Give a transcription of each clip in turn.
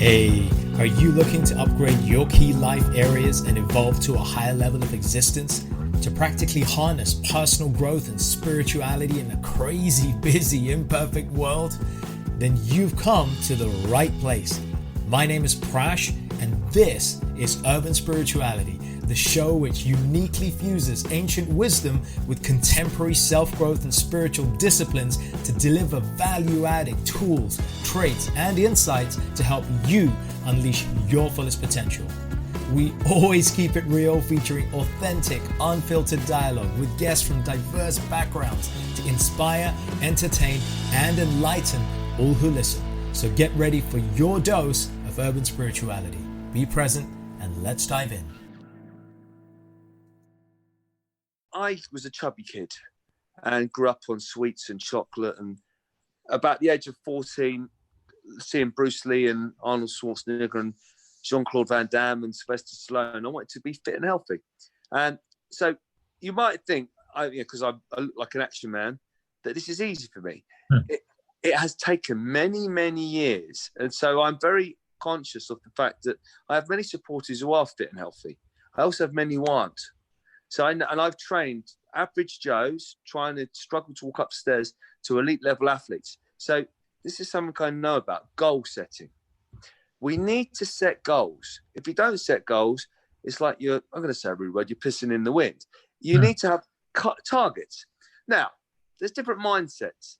Hey, are you looking to upgrade your key life areas and evolve to a higher level of existence? To practically harness personal growth and spirituality in a crazy, busy, imperfect world? Then you've come to the right place. My name is Prash, and this is Urban Spirituality, the show which uniquely fuses ancient wisdom with contemporary self-growth and spiritual disciplines to deliver value-adding tools, traits, and insights to help you unleash your fullest potential. We always keep it real, featuring authentic, unfiltered dialogue with guests from diverse backgrounds to inspire, entertain, and enlighten all who listen. So get ready for your dose of urban spirituality. Be present and let's dive in. I was a chubby kid and grew up on sweets and chocolate, and about the age of 14, seeing Bruce Lee and Arnold Schwarzenegger and Jean-Claude Van Damme and Sylvester Stallone, I wanted to be fit and healthy. And so you might think, because I look like an action man, that this is easy for me. It has taken many, many years. And so I'm very conscious of the fact that I have many supporters who are fit and healthy. I also have many who aren't. So I've trained average Joes trying to struggle to walk upstairs to elite level athletes. So this is something I know about, goal setting. We need to set goals. If you don't set goals, it's like I'm going to say a rude word, you're pissing in the wind. You need to have targets. Now, there's different mindsets.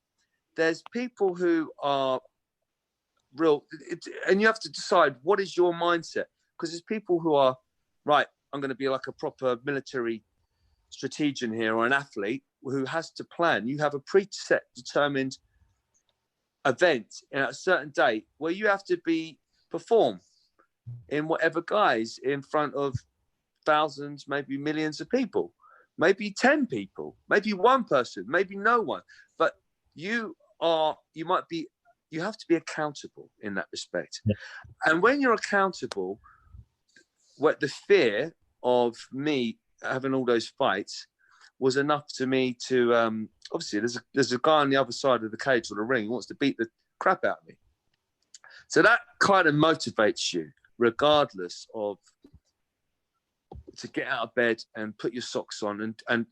There's people who are real, and you have to decide what is your mindset. Because there's people who are, right, I'm going to be like a proper military strategian here or an athlete who has to plan. You have a preset determined event in a certain date where you have to perform in whatever guise in front of thousands, maybe millions of people, maybe 10 people, maybe one person, maybe no one. But you have to be accountable in that respect. Yeah. And when you're accountable, what the fear of me having all those fights was enough to me to obviously there's a guy on the other side of the cage or the ring who wants to beat the crap out of me. So that kind of motivates you regardless of, to get out of bed and put your socks on and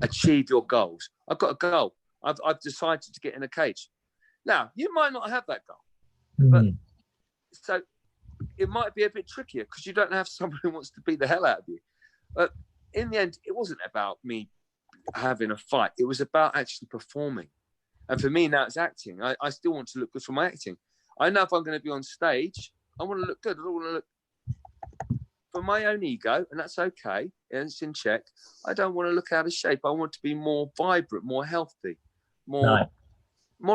achieve your goals. I've got a goal. I've decided to get in a cage. Now, you might not have that goal, but so it might be a bit trickier because you don't have someone who wants to beat the hell out of you. But in the end, it wasn't about me having a fight. It was about actually performing. And for me now, it's acting. I still want to look good for my acting. I know if I'm going to be on stage, I want to look good. I don't want to look for my own ego, and that's okay. And it's in check. I don't want to look out of shape. I want to be more vibrant, more healthy, more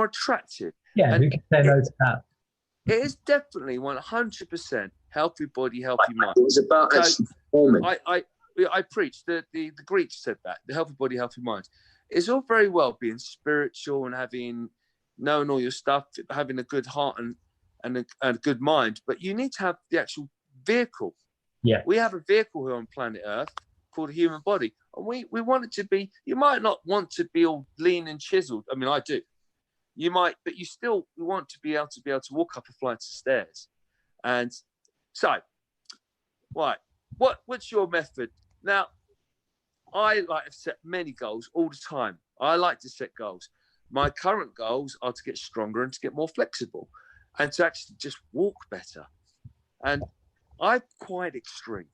attractive. Yeah, and who can say no to that? It is definitely 100% healthy body, healthy mind. It was about actually performing. I preach, the Greeks said that, the healthy body, healthy mind. It's all very well being spiritual and knowing all your stuff, having a good heart and a good mind, but you need to have the actual vehicle. Yeah. We have a vehicle here on planet Earth called a human body. And we want it to be, you might not want to be all lean and chiseled. I mean, I do. You might, but you still want to be able to walk up a flight of stairs. And so, right, what's your method? Now, I like to set many goals all the time. I like to set goals. My current goals are to get stronger and to get more flexible and to actually just walk better. And I'm quite extreme.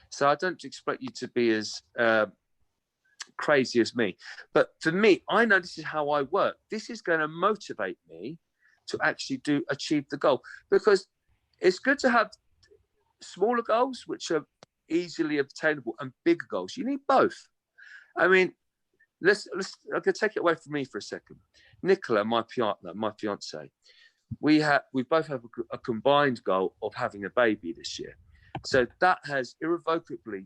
So I don't expect you to be as crazy as me. But for me, I know this is how I work. This is going to motivate me to actually achieve the goal, because it's good to have smaller goals, which are easily obtainable, and bigger goals. You need both. I mean, I could take it away from me for a second. Nicola, my partner, my fiance, we both have a combined goal of having a baby this year. So that has irrevocably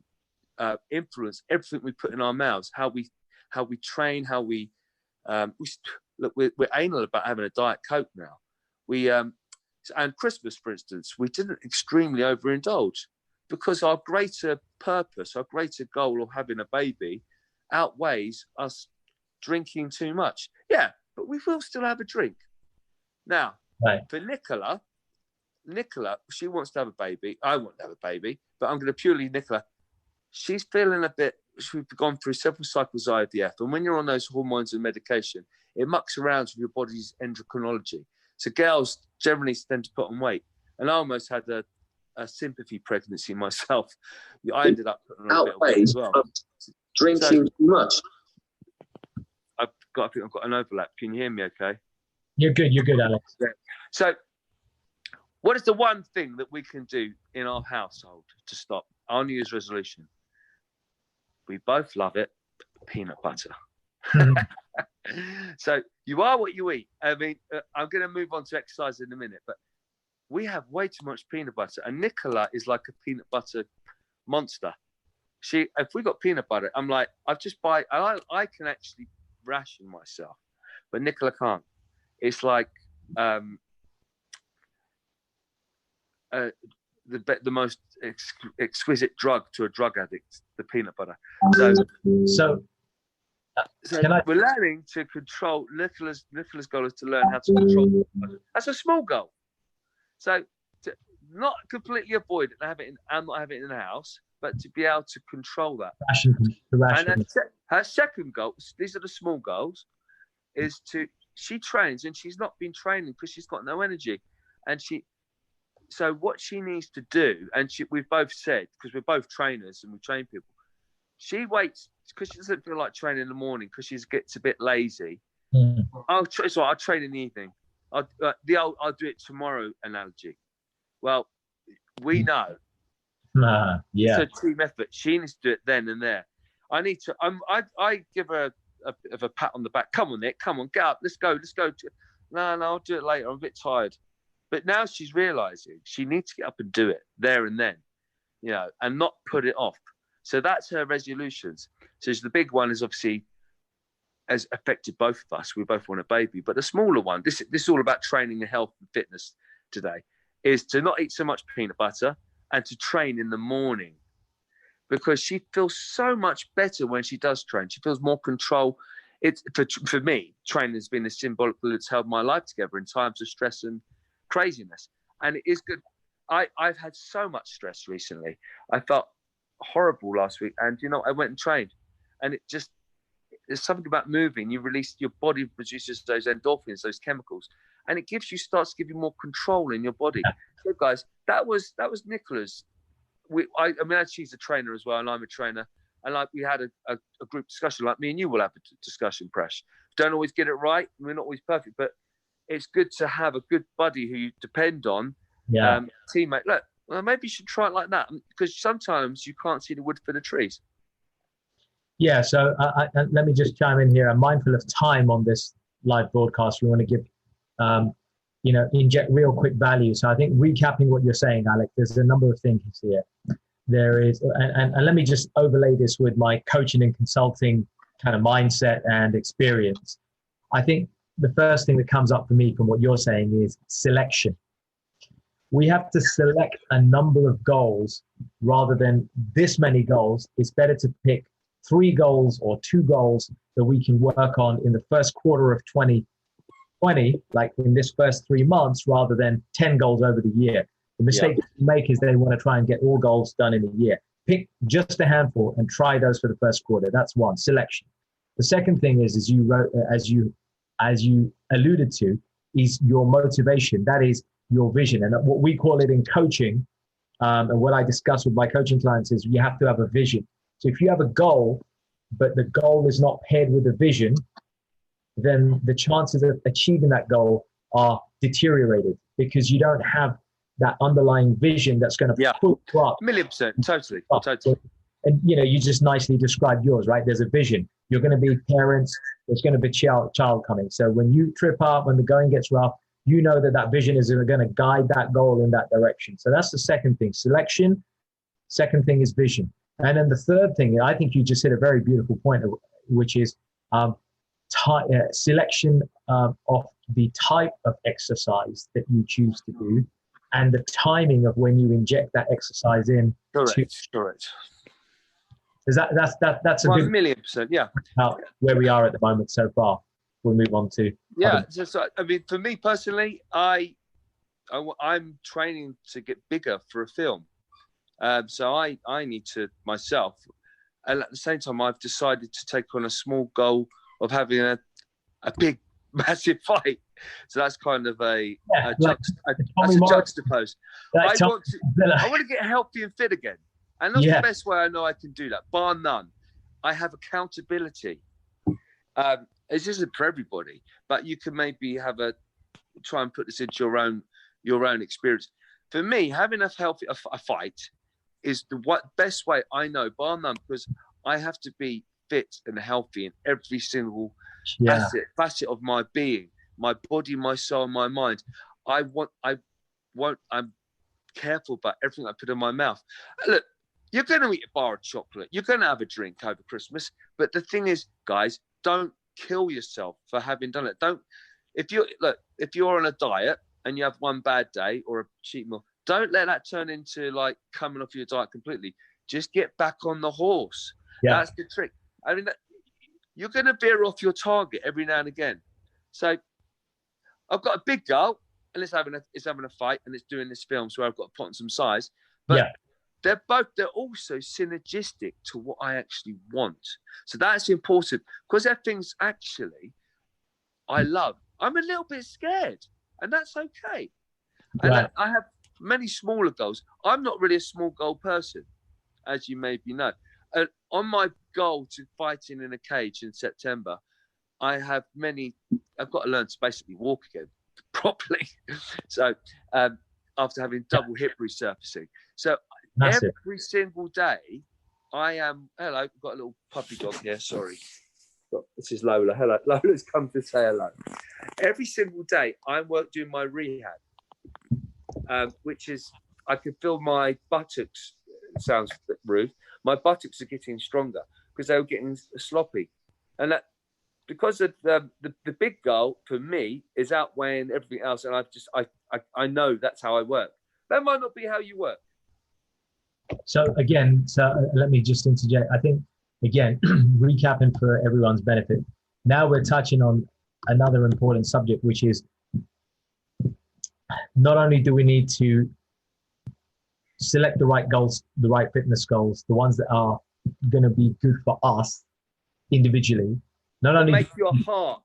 influenced everything we put in our mouths, how we train, how we look. We're anal about having a Diet Coke now. And Christmas, for instance, we didn't extremely overindulge because our greater purpose, our greater goal of having a baby outweighs us drinking too much. Yeah, but we will still have a drink. Now, right. For Nicola, Nicola, she wants to have a baby. I want to have a baby, but I'm going to purely Nicola. She's feeling a bit, we've gone through several cycles of IVF. And when you're on those hormones and medication, it mucks around with your body's endocrinology. So girls generally tend to put on weight. And I almost had a sympathy pregnancy myself. I ended up putting on a bit of weight as well. Drinking too much. I think I've got an overlap. Can you hear me okay? You're good, Alex. Yeah. So what is the one thing that we can do in our household to stop our New Year's resolution? We both love it, peanut butter. So you are what you eat. I mean, I'm going to move on to exercise in a minute, but we have way too much peanut butter. And Nicola is like a peanut butter monster. If we got peanut butter, I'm like, I can actually ration myself, but Nicola can't. It's like the most exquisite drug to a drug addict, the peanut butter. So we're learning to control. Nicola's goal is to learn how to control. That's a small goal. So to not completely avoid it and not have it in the house, but to be able to control that. And her second goal, these are the small goals, is she trains, and she's not been training because she's got no energy. So what she needs to do, and we've both said, because we're both trainers and we train people, she waits because she doesn't feel like training in the morning because she gets a bit lazy. I'll train in the evening. I'll do it tomorrow analogy. Well, we know. It's a team effort. She needs to do it then and there. I need to. I give her a bit of a pat on the back. Come on, Nick. Come on, get up. Let's go. No, I'll do it later. I'm a bit tired. But now she's realizing she needs to get up and do it there and then, and not put it off. So that's her resolutions. So the big one is obviously has affected both of us. We both want a baby. But the smaller one, this is all about training and health and fitness today, is to not eat so much peanut butter and to train in the morning, because she feels so much better when she does train. She feels more control. It's for me, training has been a symbolic that it's held my life together in times of stress and craziness. And it is good. I've had so much stress recently. I felt horrible last week, and I went and trained, and there's something about moving. You release, your body produces those endorphins, those chemicals, and it starts to give you more control in your body. So guys, that was Nicola's. She's a trainer as well, and I'm a trainer, and we had a group discussion, like me and you will have a discussion, Prash. Don't always get it right, we're not always perfect, but it's good to have a good buddy who you depend on. Teammate. Look, well, maybe you should try it like that, because sometimes you can't see the wood for the trees. Yeah, so let me just chime in here. I'm mindful of time on this live broadcast. We want to give, inject real quick value. So I think recapping what you're saying, Alec, there's a number of things here. There is, and let me just overlay this with my coaching and consulting kind of mindset and experience. I think the first thing that comes up for me from what you're saying is selection. We have to select a number of goals rather than this many goals. It's better to pick 3 goals or 2 goals that we can work on in the first quarter of 2020, like in this first 3 months, rather than 10 goals over the year. The mistake they make is they want to try and get all goals done in a year. Pick just a handful and try those for the first quarter. That's one, selection. The second thing is, as you alluded to, is your motivation. That is your vision. And what we call it in coaching, and what I discuss with my coaching clients, is you have to have a vision. So if you have a goal, but the goal is not paired with a vision, then the chances of achieving that goal are deteriorated, because you don't have that underlying vision that's going to pull you up. 1,000,000%, totally. And you just nicely described yours, right? There's a vision. You're going to be parents. There's going to be child coming. So when you trip up, when the going gets rough, you know that vision is going to guide that goal in that direction. So that's the second thing, selection. Second thing is vision. And then the third thing, I think you just hit a very beautiful point, which is selection of the type of exercise that you choose to do, and the timing of when you inject that exercise in. Correct. Is that's a 1,000,000%, yeah. Where we are at the moment so far. We'll move on to So I mean, for me personally, I'm training to get bigger for a film. So I need to myself, and at the same time, I've decided to take on a small goal of having a big, massive fight. So that's kind of a juxtapose. I want to get healthy and fit again, and that's the best way I know I can do that, bar none. I have accountability. It's just for everybody, but you can maybe try and put this into your own experience. For me, having a fight is the best way I know, bar none, because I have to be fit and healthy in every single facet of my being, my body, my soul, my mind. I'm careful about everything I put in my mouth. Look, you're going to eat a bar of chocolate. You're going to have a drink over Christmas. But the thing is, guys, don't kill yourself for having done it. If you're on a diet and you have one bad day or a cheat meal, don't let that turn into like coming off your diet completely. Just get back on the horse. Yeah. That's the trick. I mean, you're going to veer off your target every now and again. So I've got a big goal, and it's having a fight, and it's doing this film, so I've got to put on some size. But they're also synergistic to what I actually want. So that's important, because they're things actually I love. I'm a little bit scared, and that's okay. And I have many smaller goals. I'm not really a small goal person, as you maybe know. And on my goal to fighting in a cage in September, I've got to learn to basically walk again properly. So after having double hip resurfacing. So every single day I am, hello, I've got a little puppy dog here, sorry. This is Lola. Hello. Lola's come to say hello. Every single day I'm doing my rehab, which is, I can feel my buttocks, it sounds rude, my buttocks are getting stronger because they were getting sloppy. And that, because of the big goal for me is outweighing everything else. And I know that's how I work. That might not be how you work. So let me just interject. I think, again, recapping for everyone's benefit. Now we're touching on another important subject, which is not only do we need to select the right goals, the right fitness goals, the ones that are going to be good for us individually. Not only make your heart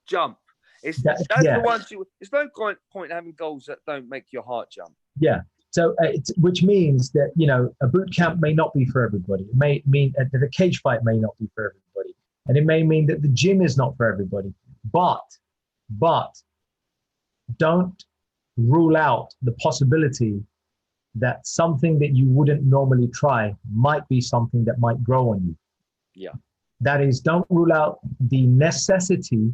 jump. It's the ones there's no point having goals that don't make your heart jump. Yeah. So, which means that, a boot camp may not be for everybody. It may mean that the cage fight may not be for everybody. And it may mean that the gym is not for everybody. But don't rule out the possibility that something that you wouldn't normally try might be something that might grow on you. Yeah. That is, don't rule out the necessity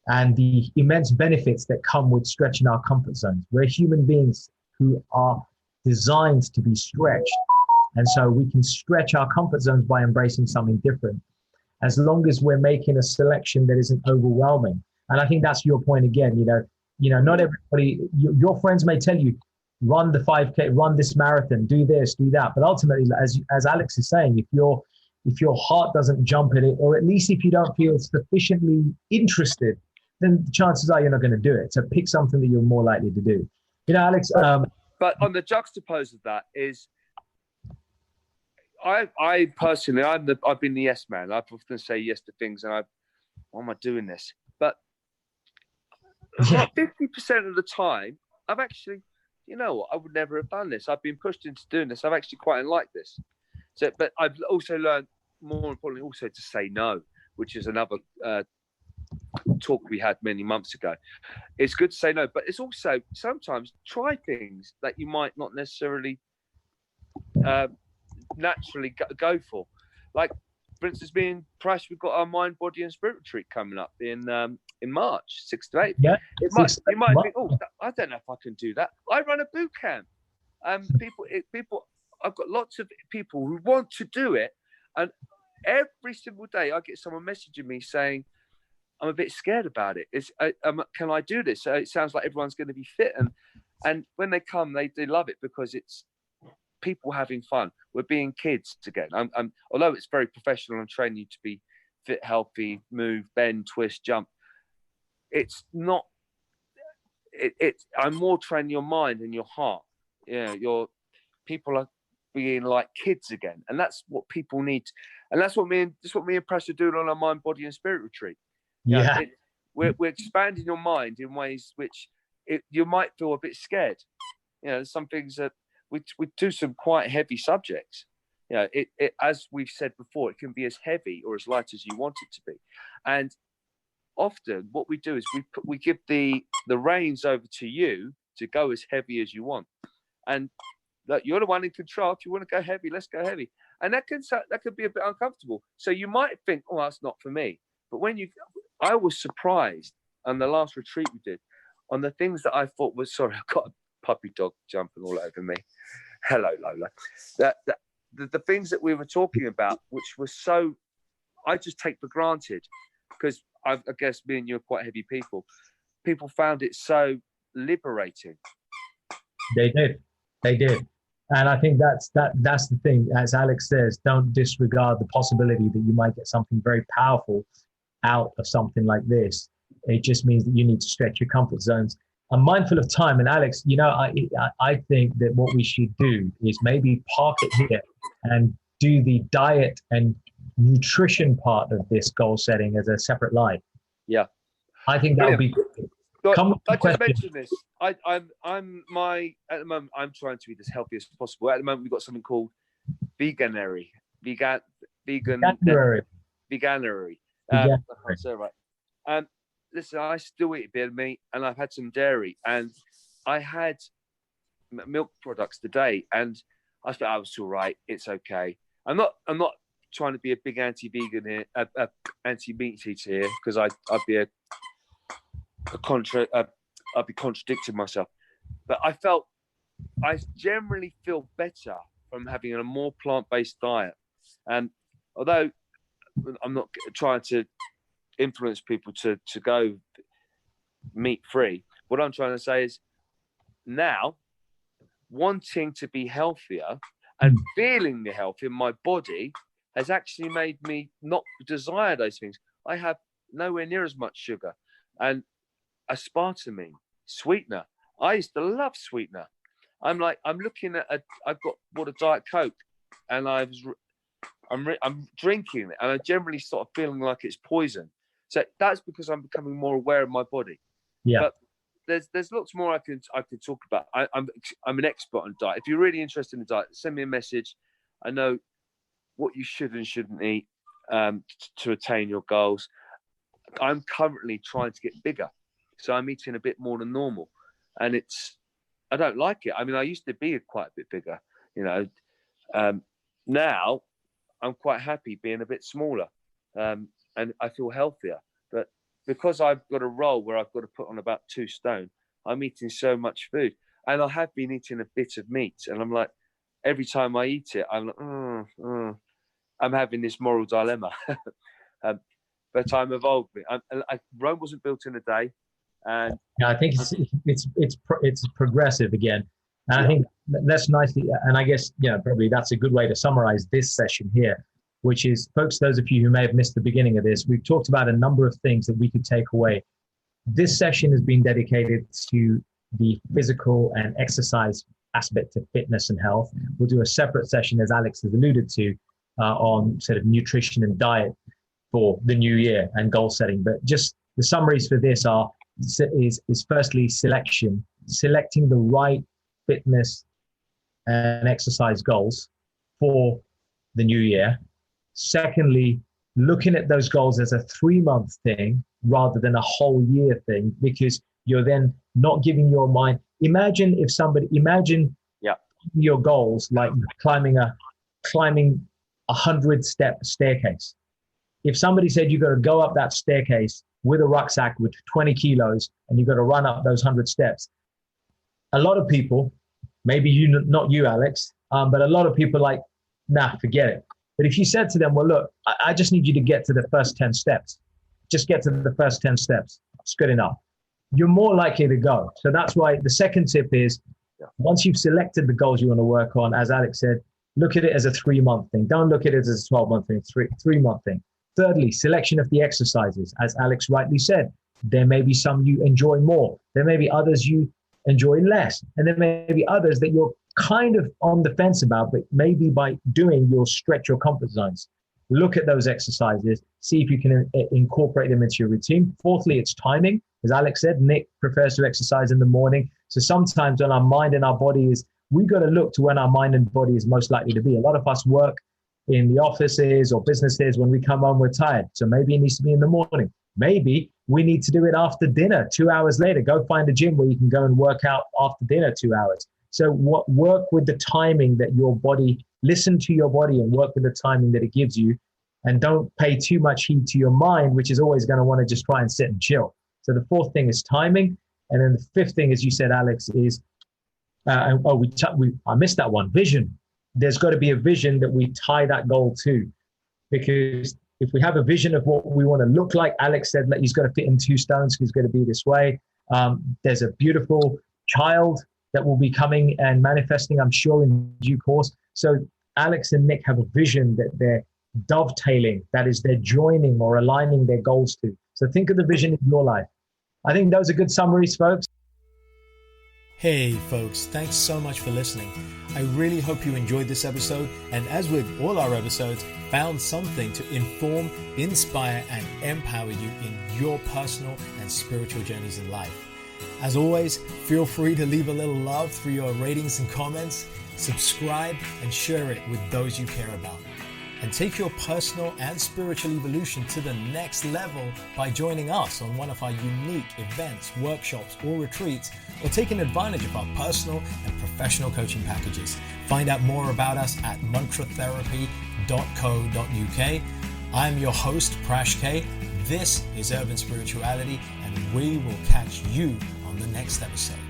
and the immense benefits that come with stretching our comfort zones. We're human beings who are designed to be stretched. And so we can stretch our comfort zones by embracing something different, as long as we're making a selection that isn't overwhelming. And I think that's your point again. Not everybody, your friends may tell you, run the 5K, run this marathon, do this, do that. But ultimately, as Alex is saying, if your heart doesn't jump at it, or at least if you don't feel sufficiently interested, then the chances are you're not going to do it. So pick something that you're more likely to do. Alex. But on the juxtapose of that is, I personally, I've been the yes man. I often say yes to things, and why am I doing this? But about 50% of the time, I've actually, I would never have done this. I've been pushed into doing this. I've actually quite liked this. So, but I've also learned, more importantly, also to say no, which is another talk we had many months ago. It's good to say no, but it's also sometimes try things that you might not necessarily naturally go for. Like, for instance, me and Prash, we've got our mind, body, and spirit retreat coming up in March, 6 to 8. Yeah, you might think, I don't know if I can do that. I run a boot camp. People. I've got lots of people who want to do it, and every single day I get someone messaging me saying, I'm a bit scared about it. Can I do this? It sounds like everyone's going to be fit. And when they come, they love it, because it's people having fun. We're being kids again. Although it's very professional and training you to be fit, healthy, move, bend, twist, jump. It's not I'm more training your mind and your heart. Yeah, your people are being like kids again, and that's what people need. And that's what me and Prash are doing on our mind, body, and spirit retreat. Yeah. We're expanding your mind in ways which you might feel a bit scared. Some things that we do some quite heavy subjects. As we've said before, it can be as heavy or as light as you want it to be. And often what we do is we give the reins over to you to go as heavy as you want. And look, you're the one in control. If you want to go heavy, let's go heavy. And that could be a bit uncomfortable. So you might think, oh, that's not for me. But I was surprised on the last retreat we did on the things that I thought was, sorry, I've got a puppy dog jumping all over me. Hello, Lola. The things that we were talking about, which were so, I just take for granted, because I guess me and you are quite heavy people. People found it so liberating. They did. And I think that's the thing. As Alex says, don't disregard the possibility that you might get something very powerful out of something like this. It just means that you need to stretch your comfort zones. I'm mindful of time. And Alex, I think that what we should do is maybe park it here and do the diet and nutrition part of this goal setting as a separate live. Yeah. I think that would be I just mentioned this. At the moment, I'm trying to be as healthy as possible. At the moment, we've got something called veganuary. Veganuary. I can't say it right. Listen, I still eat a bit of meat, and I've had some dairy, and I had milk products today, and I thought I was all right. It's okay. I'm not trying to be a big anti-vegan here, anti-meat eater here, because I'd be I'd be contradicting myself. But I generally feel better from having a more plant-based diet. And although I'm not trying to influence people to go meat-free, what I'm trying to say is now wanting to be healthier and feeling the health in my body has actually made me not desire those things. I have nowhere near as much sugar and aspartame, sweetener. I used to love sweetener. I'm looking at I've bought a Diet Coke, and I'm drinking it, and I generally start feeling like it's poison. So that's because I'm becoming more aware of my body. Yeah. But there's lots more I could talk about. I'm an expert on diet. If you're really interested in diet, send me a message. I know what you should and shouldn't eat to attain your goals. I'm currently trying to get bigger, so I'm eating a bit more than normal, and I don't like it. I mean, I used to be quite a bit bigger, now I'm quite happy being a bit smaller, and I feel healthier. But because I've got a role where I've got to put on about 2 stone, I'm eating so much food, and I have been eating a bit of meat, and I'm like, every time I eat it, I'm like, I'm having this moral dilemma. But I'm evolving. Rome wasn't built in a day, and I think it's progressive again. And I think that's nicely, and I guess probably that's a good way to summarize this session here, which is, folks, those of you who may have missed the beginning of this, we've talked about a number of things that we could take away. This session has been dedicated to the physical and exercise aspect of fitness and health. We'll do a separate session, as Alex has alluded to, on sort of nutrition and diet for the new year and goal setting. But just the summaries for this is firstly selecting the right fitness and exercise goals for the new year. Secondly, looking at those goals as a 3-month thing rather than a whole year thing, because you're then not giving your mind. Imagine your goals like climbing 100-step staircase. If somebody said you got to go up that staircase with a rucksack with 20 kilos and you got to run up those 100 steps, a lot of people, maybe not you, Alex, but a lot of people are like, nah, forget it. But if you said to them, well, look, I just need you to get to the first 10 steps. Just get to the first 10 steps. It's good enough. You're more likely to go. So that's why the second tip is, once you've selected the goals you want to work on, as Alex said, look at it as a 3-month thing. Don't look at it as a 12-month thing, 3-month thing. Thirdly, selection of the exercises. As Alex rightly said, There may be some you enjoy more. There may be others you enjoy less. And there may be others that you're kind of on the fence about, but maybe by doing, you'll stretch your comfort zones. Look at those exercises, see if you can incorporate them into your routine. Fourthly, it's timing. As Alex said, Nick prefers to exercise in the morning. So sometimes when our mind and our body is, we got to look to when our mind and body is most likely to be. A lot of us work in the offices or businesses. When we come home, we're tired. So maybe it needs to be in the morning. Maybe we need to do it after dinner, 2 hours later. Go find a gym where you can go and work out after dinner 2 hours. So work with the timing that your body, listen to your body and work with the timing that it gives you. And don't pay too much heed to your mind, which is always going to want to just try and sit and chill. So the fourth thing is timing. And then the fifth thing, as you said, Alex, is, I missed that one, vision. There's got to be a vision that we tie that goal to. Because if we have a vision of what we want to look like, Alex said that he's got to fit in 2 stones, he's going to be this way. There's a beautiful child that will be coming and manifesting, I'm sure, in due course. So Alex and Nick have a vision that they're dovetailing, that is, they're joining or aligning their goals to. So think of the vision in your life. I think those are good summaries, folks. Hey folks, thanks so much for listening. I really hope you enjoyed this episode, and as with all our episodes, found something to inform, inspire, and empower you in your personal and spiritual journeys in life. As always, feel free to leave a little love through your ratings and comments, subscribe, and share it with those you care about. And take your personal and spiritual evolution to the next level by joining us on one of our unique events, workshops, or retreats, or taking advantage of our personal and professional coaching packages. Find out more about us at mantratherapy.co.uk. I'm your host, Prash K. This is Urban Spirituality, and we will catch you on the next episode.